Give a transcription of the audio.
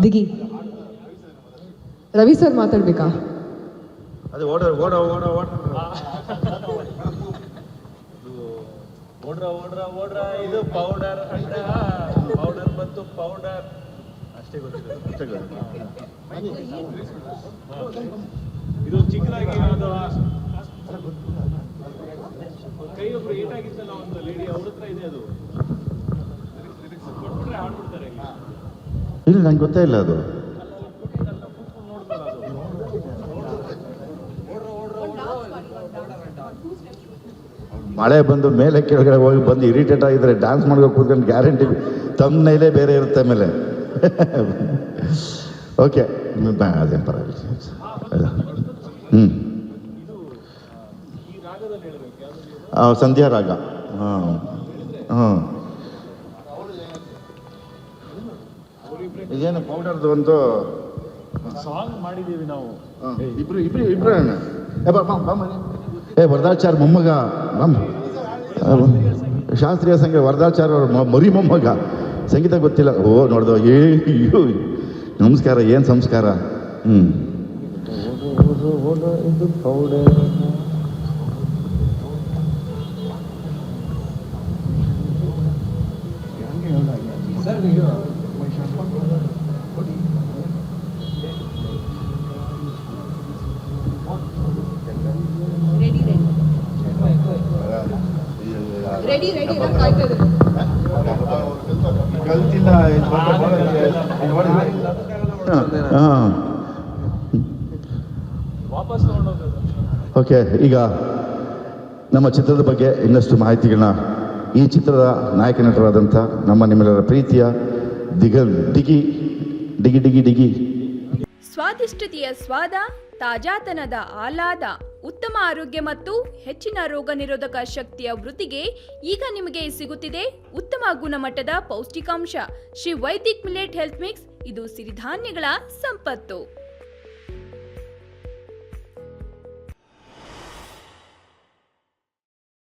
ದಿಗಿ Ravi sir ಮಾತಾಡ್ಬೇಕಾ? ಅದೇ ಓಡ ಓಡ ಓಡ ಓಡ ಓಡ್ರ ಓಡ್ರ ಓಡ್ರ ಇದು ಪೌಡರ್ ಅಂಡ ಪೌಡರ್ ಮತ್ತು ಪೌಡರ್ ಅಷ್ಟೇ ಗೊತ್ತಿದೆ. ಇದು ಚಿಕ್ಕದಾಗಿ ಅದು ಕೈ ಒಬ್ರು ಏಟಾಗಿತ್ತಲ್ಲ ಒಂದು ಲೇಡಿ ಅವ್ರ ಹತ್ರ ಇದೆ ಅದು ಕೊಟ್ಬಿಟ್ರೆ ಹಾಡ್ಬಿಡ್ತಾರೆ. ಇಲ್ಲ ನಂಗೆ ಗೊತ್ತೇ ಇಲ್ಲ ಅದು. ಮಳೆ ಬಂದು ಮೇಲೆ ಕೆಳಗಡೆ ಹೋಗಿ ಬಂದು ಇರಿಟೇಟ್ ಆಗಿದ್ರೆ ಡ್ಯಾನ್ಸ್ ಮಾಡ್ಕೊಂಡು ಕೂತ್ಕೊಂಡು ಗ್ಯಾರಂಟಿ ತಮ್ಮನೇಲೇ ಬೇರೆ ಇರುತ್ತೆ ಆಮೇಲೆ. ಓಕೆ ಅದೇನು ಪರವಾಗಿಲ್ಲ. ಸಂಧ್ಯಾ ರಾಗ. ಹಾಂ ಹಾಂ ಇದೇನು ಪೌಡರ್ದು ಒಂದು ಸಾಂಗ್ ಮಾಡಿದ್ದೀವಿ ನಾವು ಇಬ್ರು ವರದಾಚಾರ್ ಮೊಮ್ಮಗ ಶಾಸ್ತ್ರೀಯ ಸಂಗೀತ ವರದಾಚಾರ್ ಅವ್ರ ಮರಿ ಮೊಮ್ಮಗ. ಸಂಗೀತ ಗೊತ್ತಿಲ್ಲ. ಓ ನೋಡ್ದು ಅಯ್ಯೋ ನಮಸ್ಕಾರ, ಏನು ಸಂಸ್ಕಾರ. ರೆಡಿ ರೆಡಿ ಕಾಯ್ತಾ ಇದ್ದಾರೆ. ಓಕೆ, ಈಗ ನಮ್ಮ ಚಿತ್ರದ ಬಗ್ಗೆ ಇನ್ನಷ್ಟು ಮಾಹಿತಿಗಳನ್ನ ಈ ಚಿತ್ರದ ನಾಯಕ ನಟರಾದಂಥ ನಿಮ್ಮೆಲ್ಲರ ಪ್ರೀತಿಯ ದಿಗಿ ಡಿಗಿ ಡಿಗಿ ಡಿಗಿ ಸ್ವಾದಿಷ್ಟತೆಯ ಸ್ವಾದ, ತಾಜಾತನದ ಆಹ್ಲಾದ, ಉತ್ತಮ ಆರೋಗ್ಯ ಮತ್ತು ಹೆಚ್ಚಿನ ರೋಗ ನಿರೋಧಕ ಶಕ್ತಿಯ ವೃದ್ಧಿಗೆ ಈಗ ನಿಮಗೆ ಸಿಗುತ್ತಿದೆ ಉತ್ತಮ ಗುಣಮಟ್ಟದ ಪೌಷ್ಟಿಕಾಂಶ Shri Vaidik millet health mix. ಇದು ಸಿರಿಧಾನ್ಯಗಳ ಸಂಪತ್ತು.